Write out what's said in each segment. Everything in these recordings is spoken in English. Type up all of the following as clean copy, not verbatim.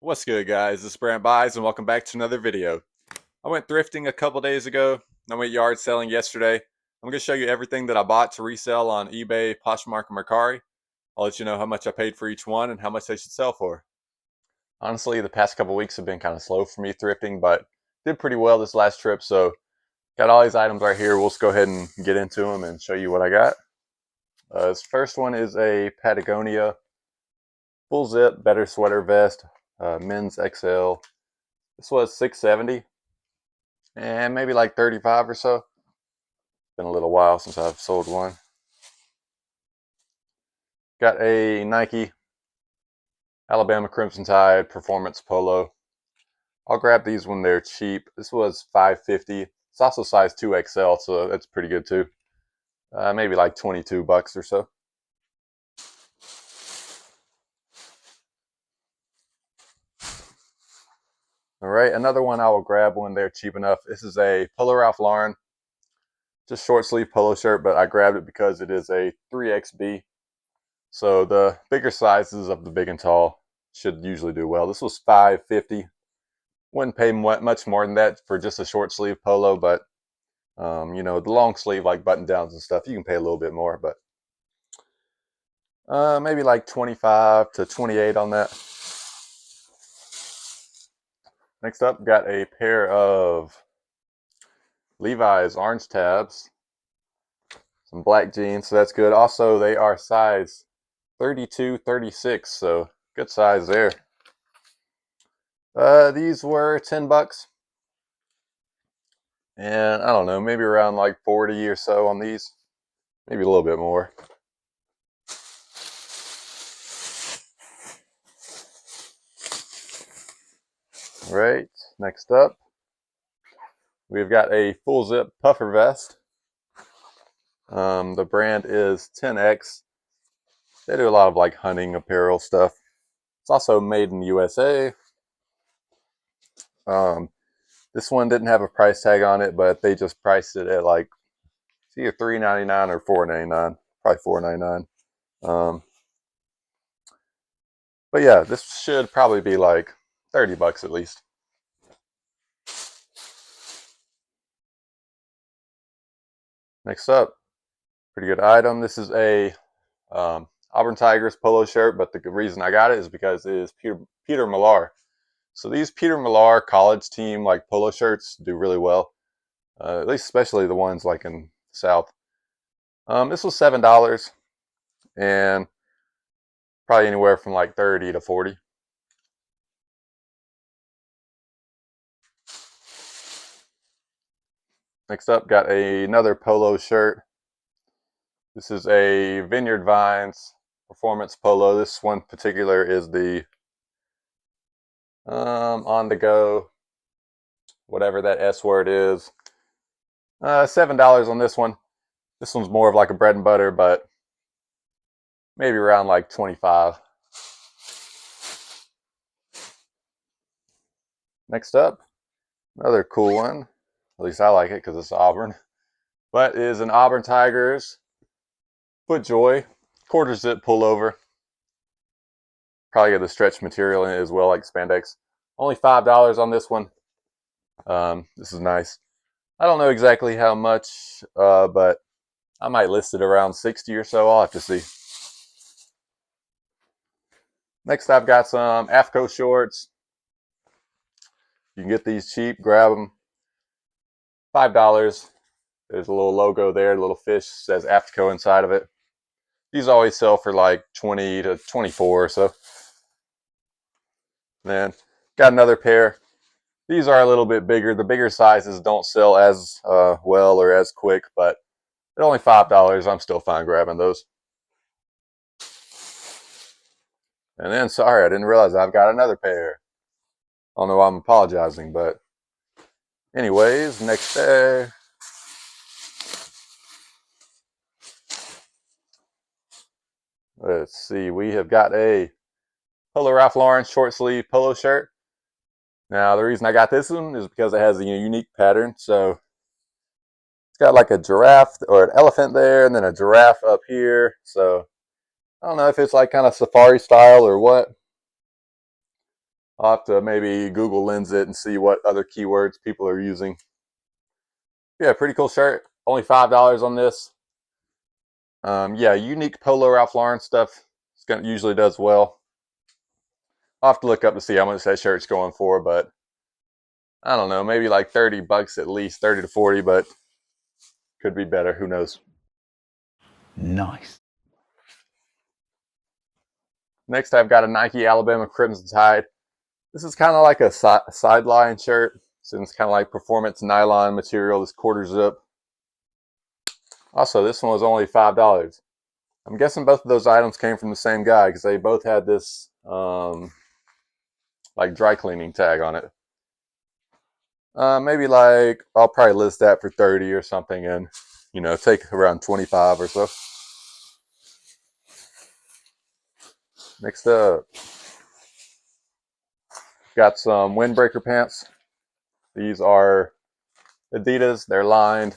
What's good, guys? This is Brant Buys, and welcome back to another video. I went thrifting a couple days ago. I went yard selling yesterday. I'm going to show you everything that I bought to resell on eBay, Poshmark, and Mercari. I'll let you know how much I paid for each one and how much they should sell for. Honestly, the past couple weeks have been kind of slow for me thrifting, but did pretty well this last trip. So got all these items right here. We'll just go ahead and get into them and show you what I got. This first one is a Patagonia full zip better sweater vest, men's XL. This was $670 and maybe like 35 or so. Been a little while since I've sold one. Got a Nike Alabama Crimson Tide Performance Polo. I'll grab these when they're cheap. This was $550. It's also size 2XL, so that's pretty good too. Maybe like 22 bucks or so. All right, another one I will grab when they're cheap enough. This is a Polo Ralph Lauren, just short sleeve polo shirt, but I grabbed it because it is a 3XB. So the bigger sizes of the big and tall should usually do well. This was $550. Wouldn't pay much more than that for just a short sleeve polo, but you know, the long sleeve like button downs and stuff, you can pay a little bit more, but maybe like 25 to 28 on that. Next up, got a pair of Levi's orange tabs, some black jeans, so that's good. Also, they are size 32, 36, so good size there. These were 10 bucks. And I don't know, maybe around like 40 or so on these. Maybe a little bit more. All right, next up, we've got a full zip puffer vest. The brand is 10X. They do a lot of like hunting apparel stuff. It's also made in the USA. This one didn't have a price tag on it, but they just priced it at like it's either $3.99 or $4.99. Probably $4.99. But yeah, this should probably be like 30 bucks at least. Next up, pretty good item. This is a Auburn Tigers polo shirt, but the reason I got it is because it is Peter Millar. So these Peter Millar college team like polo shirts do really well, at least especially the ones like in the South. This was $7 and probably anywhere from like 30 to 40. Next up, got another polo shirt. This is a Vineyard Vines performance polo. This one particular is the on the go, whatever that S word is. $7 on this one. This one's more of like a bread and butter, but maybe around like 25. Next up, another cool one. At least I like it because it's Auburn. But it is an Auburn Tigers FootJoy quarter zip pullover. Probably got the stretch material in it as well, like spandex. Only $5 on this one. This is nice. I don't know exactly how much, but I might list it around 60 or so. I'll have to see. Next, I've got some AFCO shorts. You can get these cheap. Grab them. $5. There's a little logo there, a little fish says AFCO inside of it. These always sell for like 20 to 24 or so. Then got another pair. These are a little bit bigger. The bigger sizes don't sell as well or as quick, but they're only $5. I'm still fine grabbing those. And then, sorry, I didn't realize I've got another pair. I don't know why I'm apologizing, but anyways, next pair. Let's see, we have got a Polo Ralph Lauren short sleeve polo shirt. Now, the reason I got this one is because it has a unique pattern. So it's got like a giraffe or an elephant there and then a giraffe up here. So I don't know if it's like kind of safari style or what. I'll have to maybe Google Lens it and see what other keywords people are using. Yeah, pretty cool shirt. Only $5 on this. Yeah, unique Polo Ralph Lauren stuff. Usually does well. I'll have to look up to see how much that shirt's going for, but I don't know, maybe like 30 bucks at least, 30 to 40, but could be better. Who knows? Nice. Next, I've got a Nike Alabama Crimson Tide. This is kind of like a sideline shirt, since it's kind of like performance nylon material. This quarter zip. Also, this one was only $5. I'm guessing both of those items came from the same guy because they both had this like dry cleaning tag on it. Maybe like I'll probably list that for 30 or something, and take around 25 or so. Next up, got some windbreaker pants. These are Adidas. They're lined.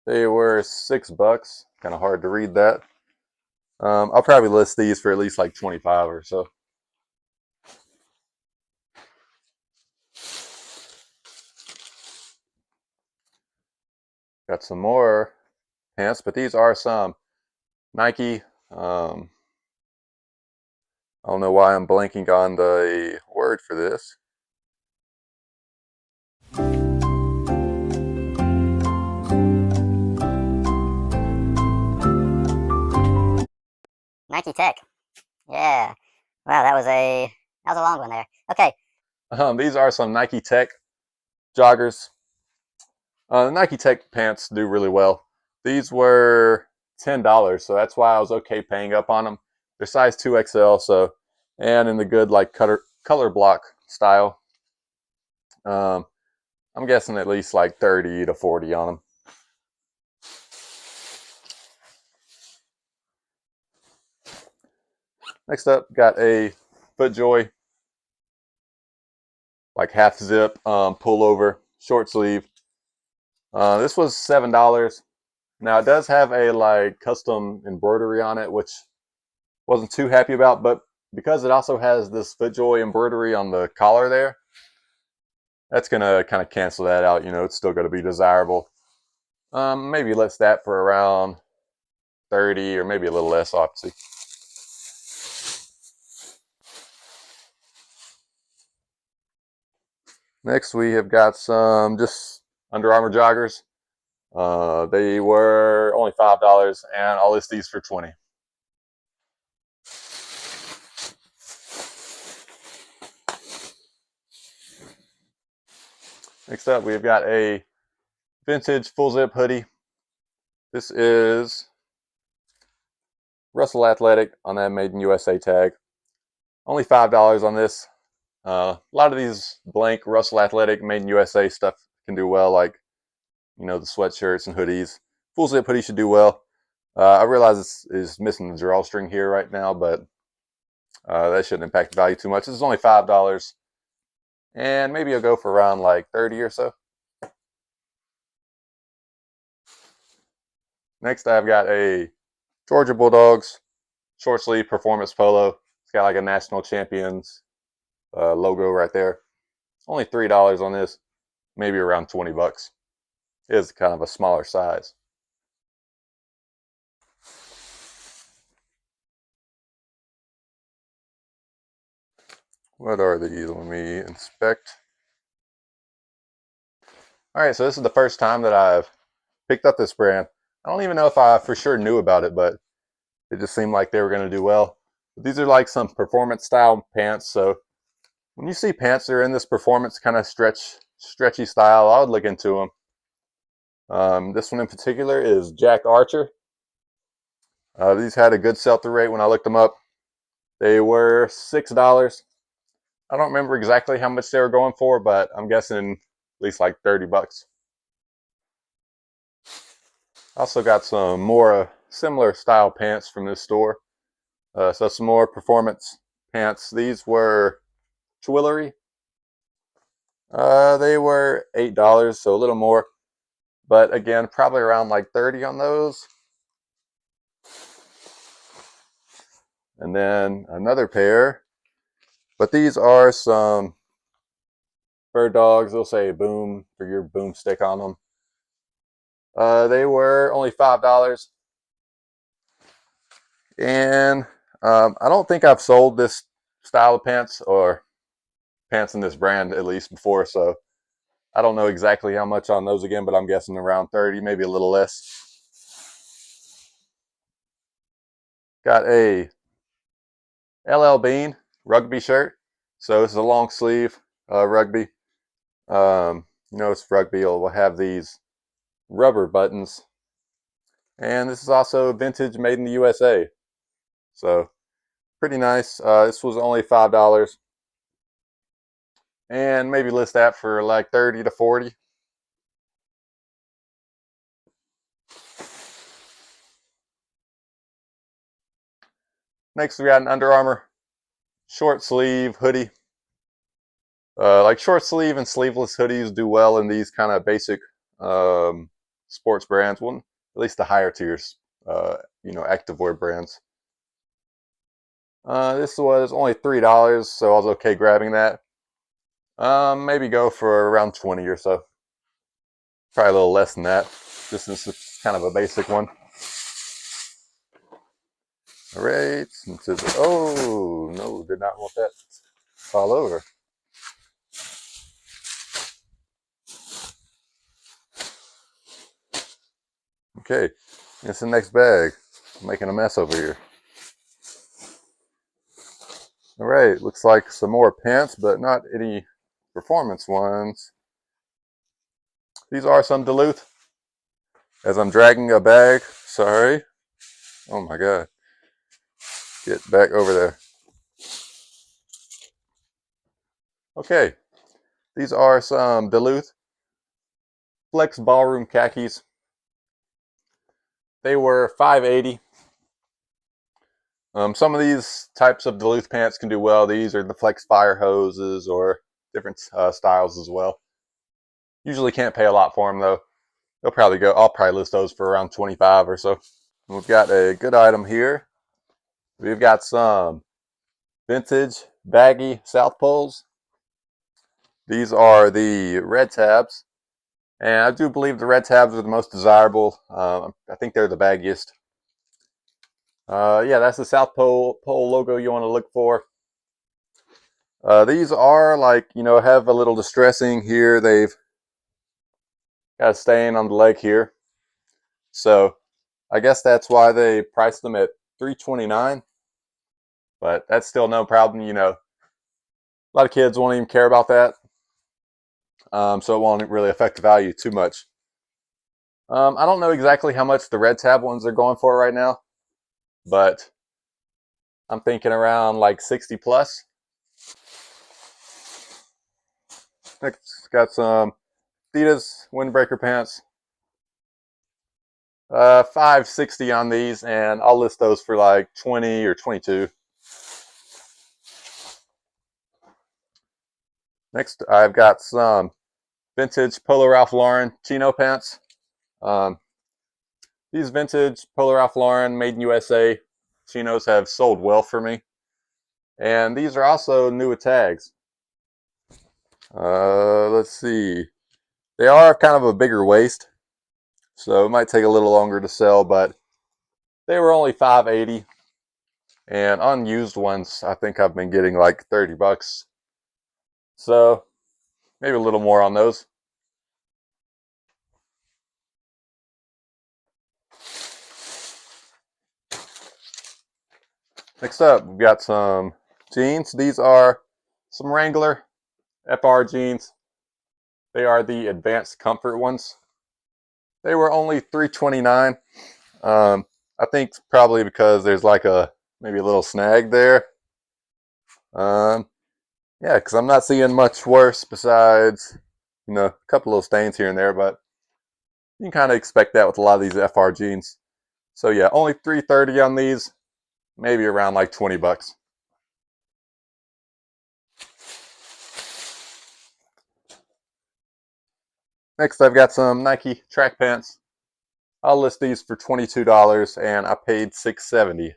They were $6. Kind of hard to read that. I'll probably list these for at least like 25 or so. Got some more pants, but these are some Nike. I don't know why I'm blanking on the word for this. Nike Tech. Yeah. Wow, that was a long one there. Okay. These are some Nike Tech joggers. The Nike Tech pants do really well. These were $10, so that's why I was okay paying up on them. They're size 2XL, so, and in the good like color block style. I'm guessing at least like 30 to 40 on them. Next up, got a FootJoy, like half zip pullover, short sleeve. This was $7. Now it does have a like custom embroidery on it, which wasn't too happy about, but because it also has this FootJoy embroidery on the collar there, that's gonna kind of cancel that out. It's still gonna be desirable. Maybe list that for around 30 or maybe a little less, obviously. Next, we have got some just Under Armour joggers. They were only $5, and I'll list these for 20. Next up, we've got a vintage full zip hoodie. This is Russell Athletic on that Made in USA tag. Only $5 on this. A lot of these blank Russell Athletic Made in USA stuff can do well, like the sweatshirts and hoodies. Full zip hoodie should do well. I realize this is missing the drawstring here right now, but that shouldn't impact the value too much. This is only $5, and maybe I'll go for around like 30 or so. Next, I've got a Georgia Bulldogs short sleeve performance polo. It's got like a national champions logo right there. Only $3 on this, maybe around 20 bucks. It is kind of a smaller size. What are these? Let me inspect. All right, so this is the first time that I've picked up this brand. I don't even know if I for sure knew about it, but it just seemed like they were going to do well. But these are like some performance style pants. So when you see pants that are in this performance kind of stretchy style, I would look into them. This one in particular is Jack Archer. These had a good sell-through rate when I looked them up. They were $6. I don't remember exactly how much they were going for, but I'm guessing at least like 30 bucks. Also got some more similar style pants from this store. So some more performance pants. These were Twillery. They were $8, so a little more. But again, probably around like 30 on those. And then another pair But these are some bird dogs. They'll say boom for your boomstick on them. They were only $5. And I don't think I've sold this style of pants or pants in this brand at least before, so I don't know exactly how much on those again, but I'm guessing around 30, maybe a little less. Got a LL Bean rugby shirt. So this is a long sleeve rugby. It's rugby. We'll have these rubber buttons. And this is also vintage, made in the USA. So pretty nice. This was only $5. And maybe list that for like 30 to 40. Next, we got an Under Armour short sleeve hoodie. Like short sleeve and sleeveless hoodies do well in these kind of basic sports brands. Well, at least the higher tiers, activewear brands. This was only $3, so I was okay grabbing that. Maybe go for around 20 or so. Probably a little less than that. This is kind of a basic one. All right. Oh, no, did not want that all over. Okay, it's the next bag. I'm making a mess over here. All right, looks like some more pants, but not any performance ones. These are some Duluth. As I'm dragging a bag, sorry. Oh my God. Get back over there. Okay, these are some Duluth Flex Ballroom khakis. They were $5.80. Some of these types of Duluth pants can do well. These are the Flex Fire Hoses or different styles as well. Usually can't pay a lot for them though. I'll probably list those for around 25 or so. We've got a good item here. We've got some vintage baggy South Poles. These are the red tabs. And I do believe the red tabs are the most desirable. I think they're the baggiest. Yeah, that's the South Pole logo you want to look for. These are have a little distressing here. They've got a stain on the leg here. So I guess that's why they priced them at $3.29. But that's still no problem. A lot of kids won't even care about that. So it won't really affect the value too much. I don't know exactly how much the red tab ones are going for right now, but I'm thinking around like 60 plus. Next, got some Adidas windbreaker pants. $5.60 on these, and I'll list those for like 20 or 22. Next, I've got some vintage Polo Ralph Lauren chino pants. These vintage Polo Ralph Lauren made in USA chinos have sold well for me. And these are also new with tags. Let's see. They are kind of a bigger waist, so it might take a little longer to sell, but they were only $5.80. And unused ones, I think I've been getting like 30 bucks. So maybe a little more on those. Next up, we've got some jeans. These are some Wrangler FR jeans. They are the advanced comfort ones. They were only $3.29. I think probably because there's like maybe a little snag there. Yeah, because I'm not seeing much worse besides, a couple little stains here and there, but you can kind of expect that with a lot of these FR jeans. So yeah, only $3.30 on these, maybe around like 20 bucks. Next, I've got some Nike track pants. I'll list these for $22, and I paid $6.70.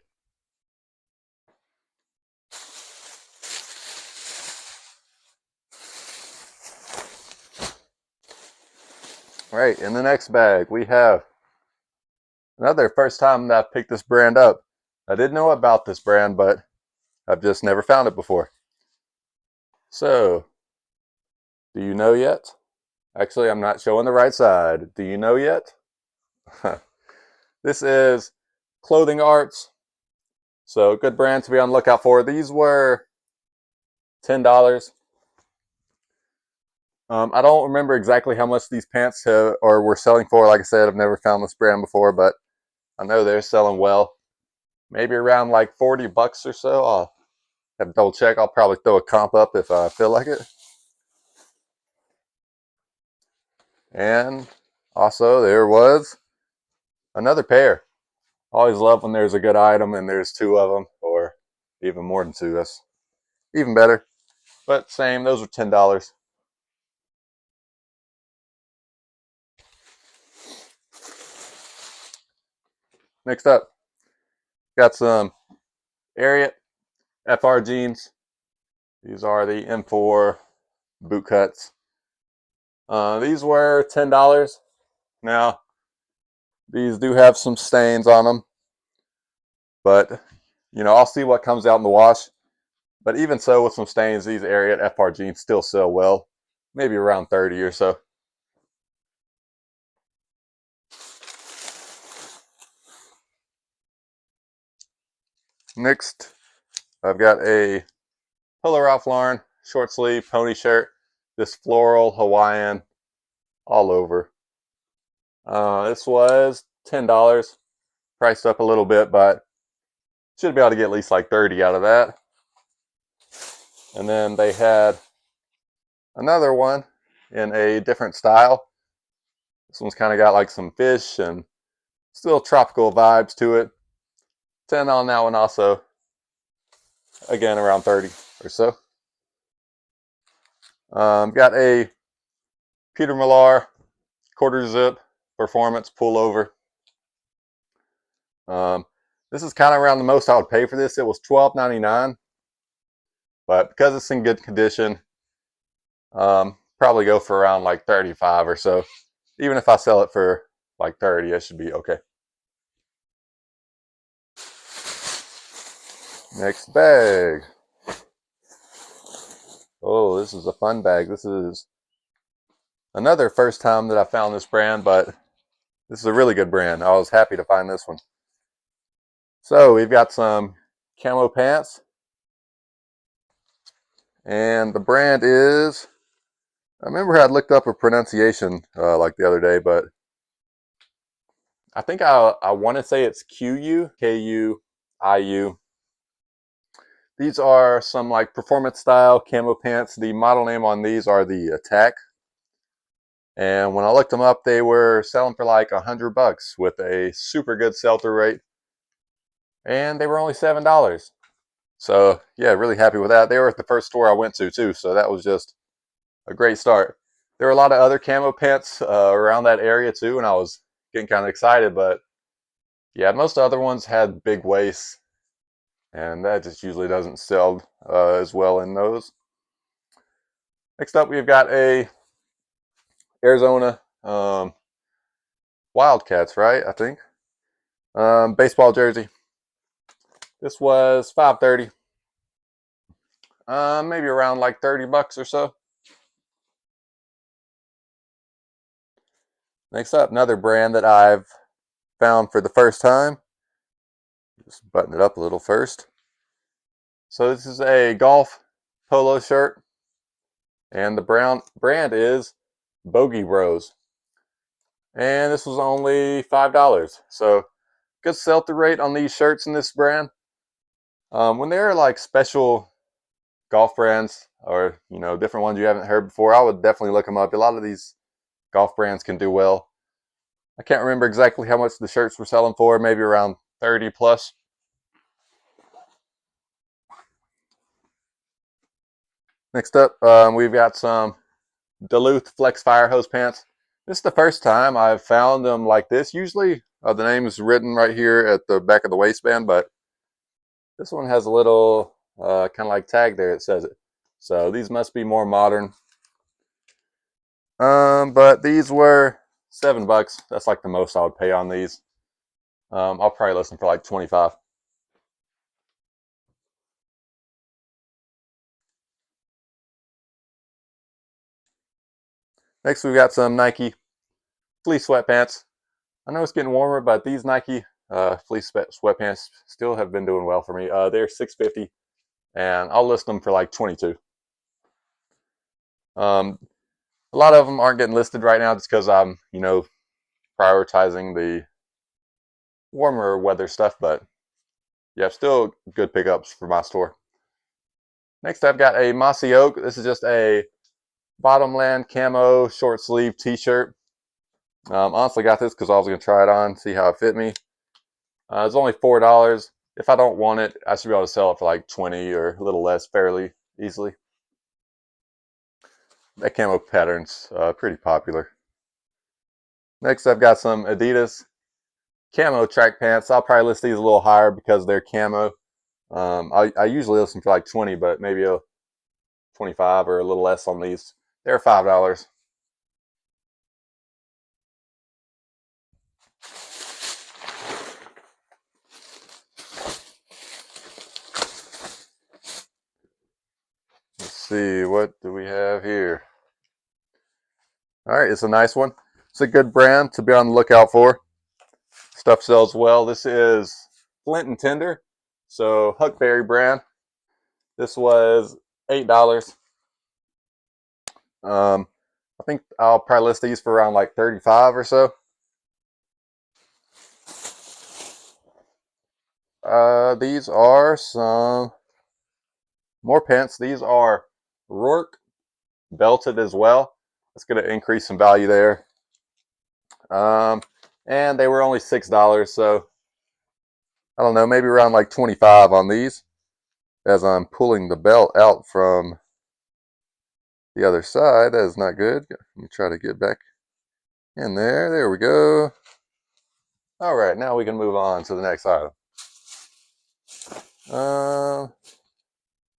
Right, in the next bag we have another first time that I've picked this brand up. I didn't know about this brand, but I've just never found it before. So, do you know yet? Actually, I'm not showing the right side. Do you know yet? This is Clothing Arts. So, good brand to be on the lookout for. These were $10. I don't remember exactly how much these pants were selling for. Like I said, I've never found this brand before, but I know they're selling well. Maybe around like 40 bucks or so. I'll have to double check. I'll probably throw a comp up if I feel like it. And also there was another pair. I always love when there's a good item and there's two of them, or even more than two. That's even better. But same, those were $10. Next up, got some Ariat FR jeans. These are the M4 boot cuts. These were $10. Now, these do have some stains on them, but I'll see what comes out in the wash. But even so, with some stains, these Ariat FR jeans still sell well, maybe around 30 or so. Next, I've got a Polo Ralph Lauren short sleeve pony shirt, this floral Hawaiian all over. This was $10, priced up a little bit, but should be able to get at least like 30 out of that. And then they had another one in a different style. This one's kind of got like some fish and still tropical vibes to it. 10 on that one also. Again, around 30 or so. Got a Peter Millar quarter zip performance pullover. This is kind of around the most I would pay for this. It was $12.99, but because it's in good condition, probably go for around like 35 or so. Even if I sell it for like 30, it should be okay. Next bag. Oh, this is a fun bag. This is another first time that I found this brand, but this is a really good brand. I was happy to find this one. So we've got some camo pants, and the brand is, I remember I looked up a pronunciation like the other day, but I think I want to say it's Kuiu. These are some like performance style camo pants. The model name on these are the Attack. And when I looked them up, they were selling for like $100 with a super good sell-through rate. And they were only $7. So yeah, really happy with that. They were at the first store I went to too, so that was just a great start. There were a lot of other camo pants around that area too, and I was getting kind of excited, but yeah, most other ones had big waists, and that just usually doesn't sell as well in those. Next up, we've got a Arizona Wildcats, right? I think baseball jersey. This was $5.30, maybe around like $30 or so. Next up, another brand that I've found for the first time. Just button it up a little first. So this is a golf polo shirt, and the brand is Bogey Bros. And this was only $5. So good sell-through rate on these shirts in this brand. When they're like special golf brands or different ones you haven't heard before, I would definitely look them up. A lot of these golf brands can do well. I can't remember exactly how much the shirts were selling for, maybe around 30 plus. Next up, we've got some Duluth Flex Fire Hose pants. This is the first time I've found them like this. Usually the name is written right here at the back of the waistband, but this one has a little kind of like tag there that says it. So these must be more modern. But these were $7. That's like the most I would pay on these. I'll probably list them for like 25. Next, we've got some Nike fleece sweatpants. I know it's getting warmer, but these Nike fleece sweatpants still have been doing well for me. They're $6.50, and I'll list them for like 22. A lot of them aren't getting listed right now just because I'm, prioritizing the warmer weather stuff, but yeah, still good pickups for my store. Next, I've got a Mossy Oak. This is just a Bottomland camo short sleeve t-shirt. Honestly got this because I was going to try it on, see how it fit me. It's only $4. If I don't want it, I should be able to sell it for like 20 or a little less fairly easily. That camo pattern's pretty popular. Next, I've got some Adidas camo track pants. I'll probably list these a little higher because they're camo. I usually list them for like 20, but maybe a 25 or a little less on these. They're $5. Let's see, what do we have here? All right, it's a nice one. It's a good brand to be on the lookout for. Stuff sells well. This is Flint and Tinder, so Huckberry brand. This was $8. I think I'll probably list these for around like 35 or so. These are some more pants. These are Rourke belted as well. That's going to increase some value there. And they were only $6, so I don't know, maybe around like 25 on these. As I'm pulling the belt out from the other side, that is not good. Let me try to get back in there. There we go. All right, now we can move on to the next item.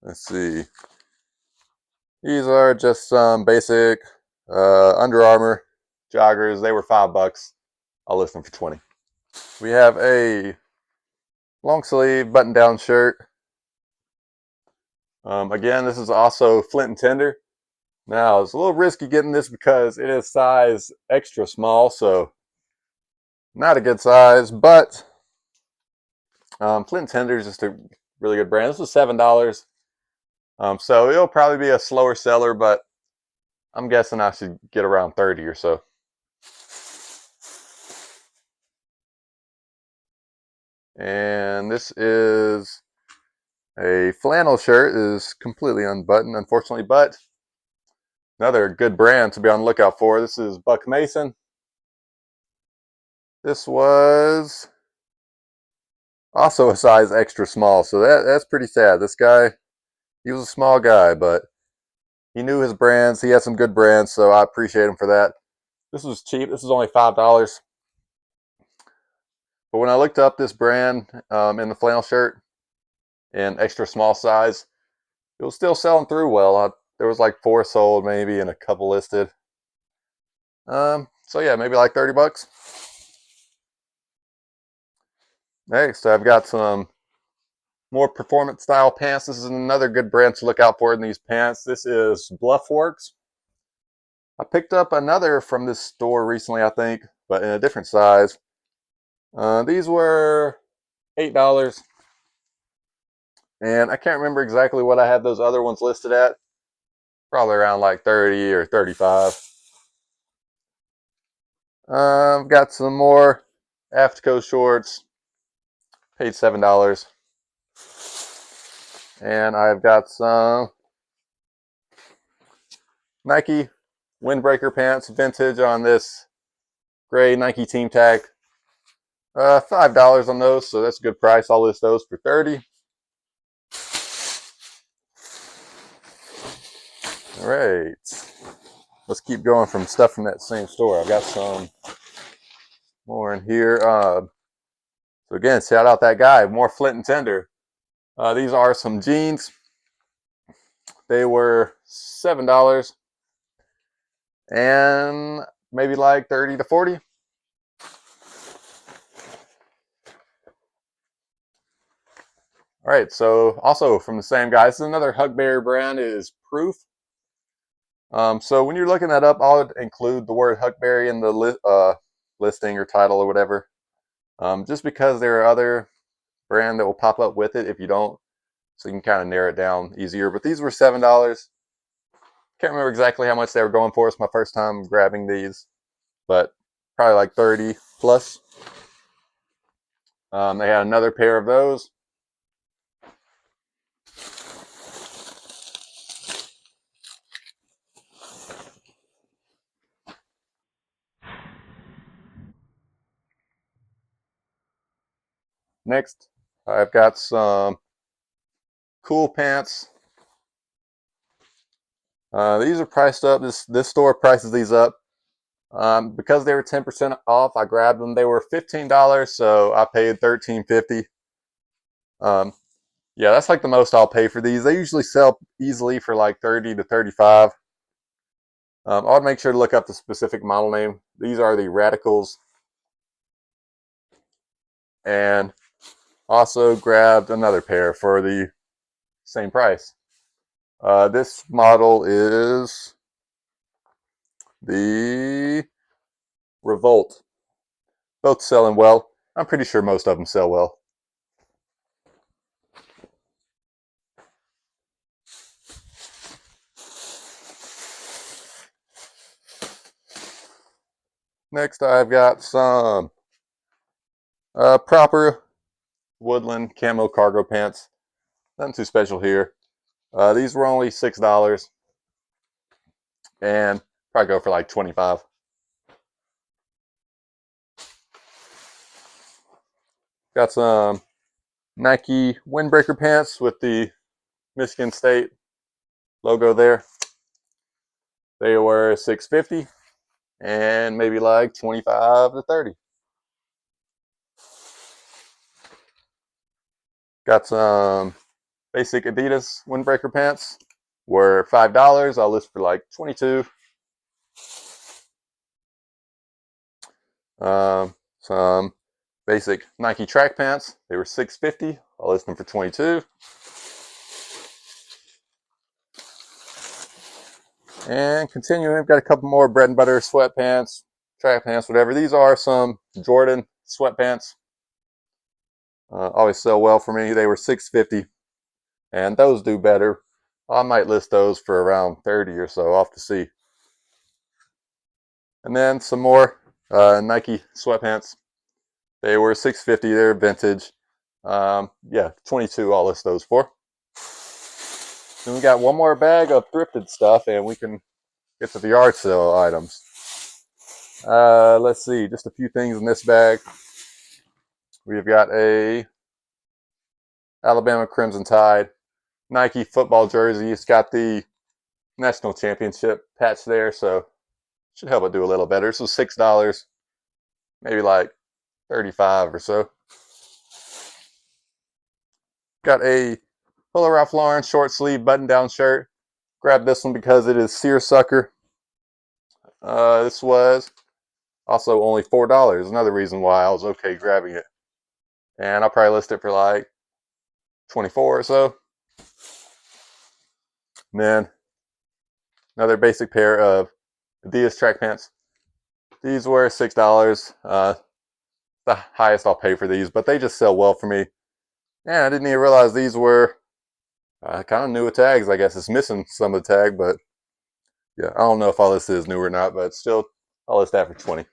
Let's see. These are just some basic Under Armour joggers. They were $5. I'll list them for 20. We have a long sleeve button down shirt. Again, this is also Flint and Tinder. Now, it's a little risky getting this because it is size extra small, so not a good size, but Flint and Tinder is just a really good brand. This was $7. So it'll probably be a slower seller, but I'm guessing I should get around 30 or so. And this is a flannel shirt. It is completely unbuttoned, unfortunately, but another good brand to be on the lookout for. This is Buck Mason. This was also a size extra small, so that's pretty sad. This guy, he was a small guy, but he knew his brands. He had some good brands, so I appreciate him for that. This was cheap. This was only $5. But when I looked up this brand in the flannel shirt in extra small size, it was still selling through well. There was like 4 sold maybe and a couple listed. So yeah, maybe like $30. Next, I've got some more performance style pants. This is another good brand to look out for in these pants. This is Bluffworks. I picked up another from this store recently, I think, but in a different size. These were $8. And I can't remember exactly what I had those other ones listed at. Probably around like 30 or 35. I've got some more Afterco shorts. Paid $7. And I've got some Nike windbreaker pants, vintage on this gray Nike Team Tag. $5 on those, so that's a good price. I'll list those for 30. All right, let's keep going from stuff from that same store. I've got some more in here. So again, shout out that guy, more Flint and Tinder. These are some jeans. They were $7. And maybe like 30 to 40. All right, so also from the same guy, this is another Hugberry brand, is Proof. So when you're looking that up, I'll include the word Huckberry in the listing or title or whatever. Just because there are other brand that will pop up with it if you don't, so you can kind of narrow it down easier. But these were $7. Can't remember exactly how much they were going for. It's my first time grabbing these, but probably like 30 plus. They had another pair of those. Next, I've got some cool pants. These are priced up. This store prices these up. Because they were 10% off, I grabbed them. They were $15, so I paid $13.50. Yeah, that's like the most I'll pay for these. They usually sell easily for like 30 to 35. I'll make sure to look up the specific model name. These are the Radicals. And also grabbed another pair for the same price. This model is the Revolt. Both selling well. I'm pretty sure most of them sell well. Next, I've got some proper woodland camo cargo pants. Nothing too special here. These were only $6 and probably go for like 25. Got some Nike windbreaker pants with the Michigan State logo there. They were $6.50 and maybe like 25 to 30. Got some basic Adidas windbreaker pants. Were $5. I'll list for like 22. Some basic Nike track pants. They were $6.50. I'll list them for 22. And continuing, we've got a couple more bread and butter sweatpants, track pants, whatever. These are some Jordan sweatpants. Always sell well for me. They were $6.50, and those do better. I might list those for around 30 or so. Off to see. And then some more Nike sweatpants. They were $6.50. They're vintage. Yeah, 22. I'll list those for. Then we got one more bag of thrifted stuff, and we can get to the yard sale items. Let's see, just a few things in this bag. We've got a Alabama Crimson Tide Nike football jersey. It's got the national championship patch there, so should help it do a little better. So $6, maybe like 35 or so. Got a Polo Ralph Lauren short sleeve button down shirt. Grabbed this one because it is seersucker. This was also only $4. Another reason why I was okay grabbing it. And I'll probably list it for like 24 or so. And then another basic pair of Adidas track pants. These were $6. The highest I'll pay for these, but they just sell well for me. And I didn't even realize these were kind of new with tags. I guess it's missing some of the tag, but yeah, I don't know if all this is new or not, but still, I'll list that for 20.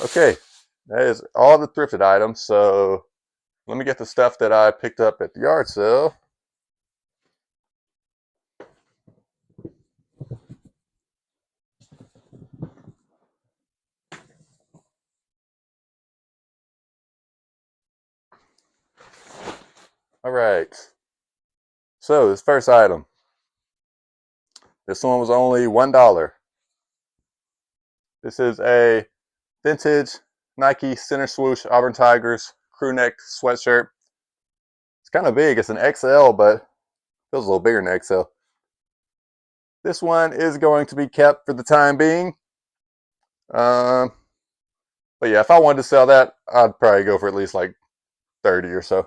Okay, that is all the thrifted items. So let me get the stuff that I picked up at the yard sale. All right. So this first item. This one was only $1. This is a vintage Nike center swoosh Auburn Tigers crew neck sweatshirt. It's kind of big. It's an XL, but feels a little bigger than XL. This one is going to be kept for the time being. But yeah, if I wanted to sell that, I'd probably go for at least like 30 or so.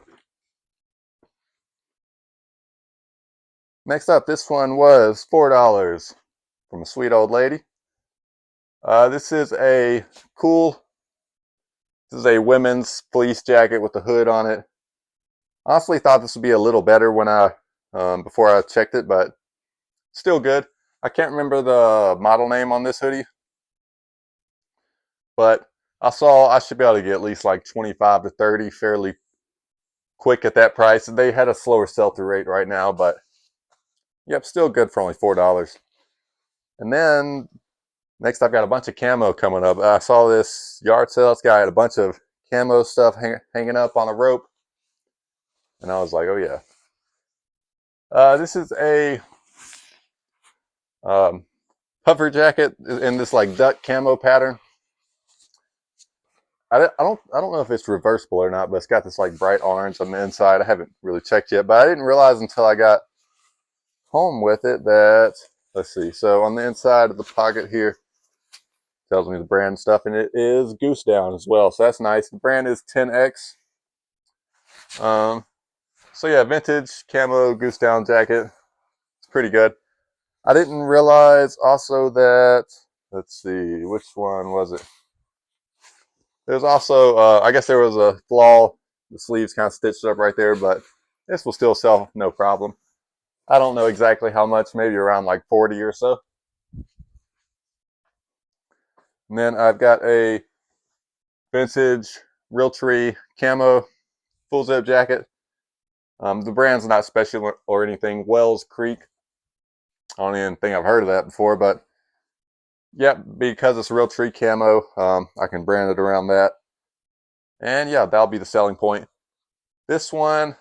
Next up, this one was $4 from a sweet old lady. This is a women's fleece jacket with a hood on it. Honestly, thought this would be a little better when before I checked it, but still good. I can't remember the model name on this hoodie, but I should be able to get at least like 25 to 30 fairly quick at that price. They had a slower sell-through rate right now, but yep, still good for only $4. And then next I've got a bunch of camo coming up. I saw this yard sale. This guy had a bunch of camo stuff hanging up on a rope, and I was like, oh yeah. This is a puffer jacket in this like duck camo pattern. I don't know if it's reversible or not, but it's got this like bright orange on the inside. I haven't really checked yet, but I didn't realize until I got home with it that, let's see, so on the inside of the pocket here tells me the brand stuff, and it is Goose Down as well, so that's nice. The brand is 10X. So yeah, vintage camo Goose Down jacket. It's pretty good. I didn't realize also that, let's see, which one was it? There's also, I guess there was a flaw. The sleeves kind of stitched up right there, but this will still sell no problem. I don't know exactly how much, maybe around like 40 or so. And then I've got a vintage Realtree camo full zip jacket. The brand's not special or anything. Wells Creek. I don't even think I've heard of that before, but yeah, because it's Realtree camo, I can brand it around that. And yeah, that'll be the selling point. This one,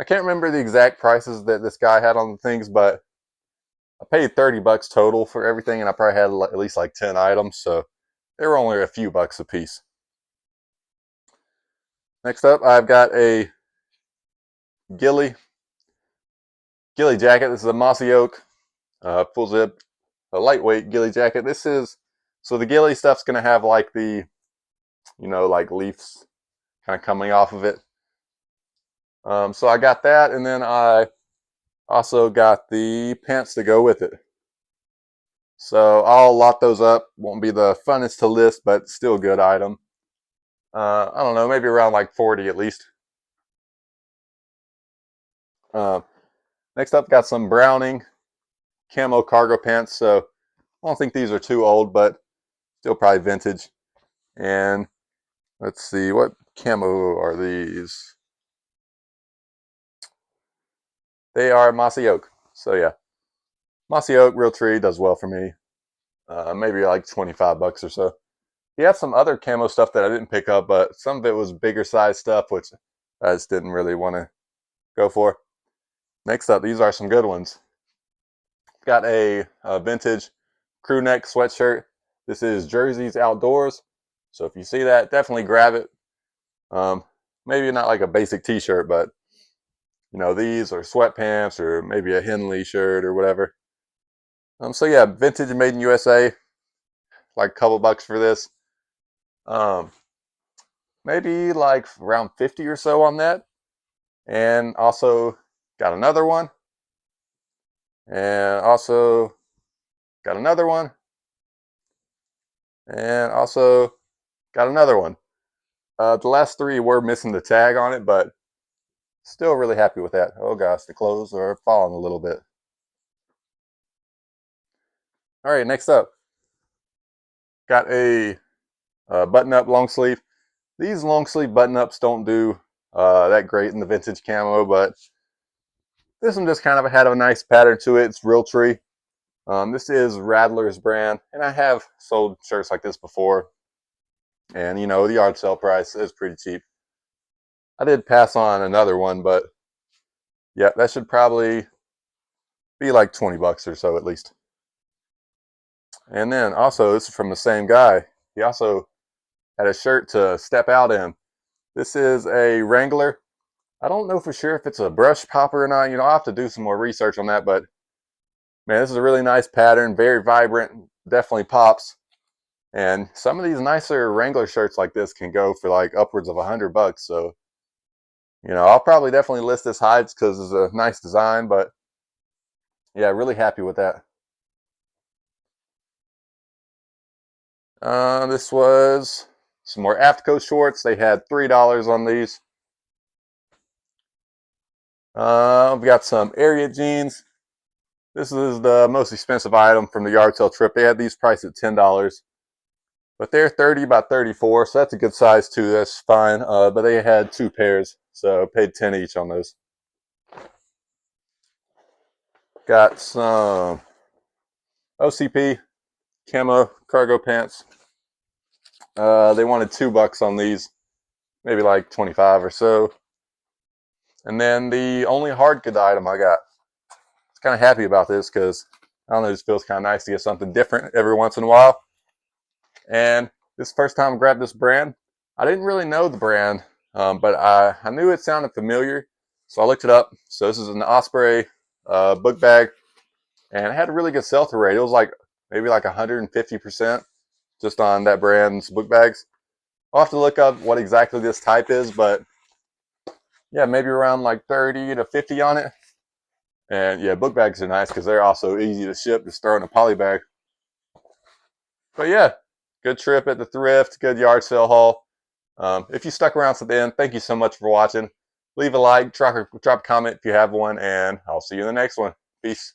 I can't remember the exact prices that this guy had on the things, but I paid $30 total for everything, and I probably had at least like 10 items, so they were only a few bucks a piece. Next up, I've got a ghillie jacket. This is a mossy oak, full zip, a lightweight ghillie jacket. So the ghillie stuff's going to have like the, like leaves kind of coming off of it. So I got that, and then I also got the pants to go with it. So I'll lot those up. Won't be the funnest to list, but still a good item. I don't know, maybe around like 40 at least. Next up, got some Browning camo cargo pants. So I don't think these are too old, but still probably vintage. And let's see, what camo are these? They are mossy oak. So yeah, mossy oak, Realtree does well for me. Maybe like 25 bucks or so. He had some other camo stuff that I didn't pick up, but some of it was bigger size stuff, which I just didn't really want to go for. Next up, these are some good ones. Got a vintage crew neck sweatshirt. This is Jersey's Outdoors. So if you see that, definitely grab it. Maybe not like a basic t-shirt, but these are sweatpants or maybe a Henley shirt or whatever. So yeah, vintage and made in USA. Like a couple bucks for this. Maybe like around 50 or so on that. And also got another one. And also got another one. And also got another one. The last three were missing the tag on it, but still really happy with that. Oh gosh, the clothes are falling a little bit. All right, next up. Got a button-up long sleeve. These long sleeve button-ups don't do that great in the vintage camo, but this one just kind of had a nice pattern to it. It's Realtree. This is Radler's brand, and I have sold shirts like this before. And the yard sale price is pretty cheap. I did pass on another one, but yeah, that should probably be like 20 bucks or so at least. And then also, this is from the same guy. He also had a shirt to step out in. This is a Wrangler. I don't know for sure if it's a brush popper or not. I'll have to do some more research on that, but Man, this is a really nice pattern, very vibrant, definitely pops. And some of these nicer Wrangler shirts like this can go for like upwards of $100. So, I'll probably definitely list this high because it's a nice design. But yeah, really happy with that. This was some more Aftercoat shorts. They had $3 on these. We got some area jeans. This is the most expensive item from the yard sale trip. They had these priced at $10, but they're 30 by 34, so that's a good size too. That's fine. But they had 2 pairs, so paid 10 each on those. Got some OCP camo cargo pants. They wanted $2 on these, maybe like 25 or so. And then the only hard good item I got. I was kind of happy about this because I don't know, it just feels kind of nice to get something different every once in a while. And this first time I grabbed this brand, I didn't really know the brand, but I knew it sounded familiar, so I looked it up. So this is an Osprey book bag, and it had a really good sell-through rate. It was like maybe like 150% just on that brand's book bags. I'll have to look up what exactly this type is, but yeah, maybe around like 30 to 50 on it. And yeah, book bags are nice because they're also easy to ship. Just throw in a poly bag. But yeah, good trip at the thrift, good yard sale haul. If you stuck around to the end, thank you so much for watching. Leave a like, drop a comment if you have one, and I'll see you in the next one. Peace.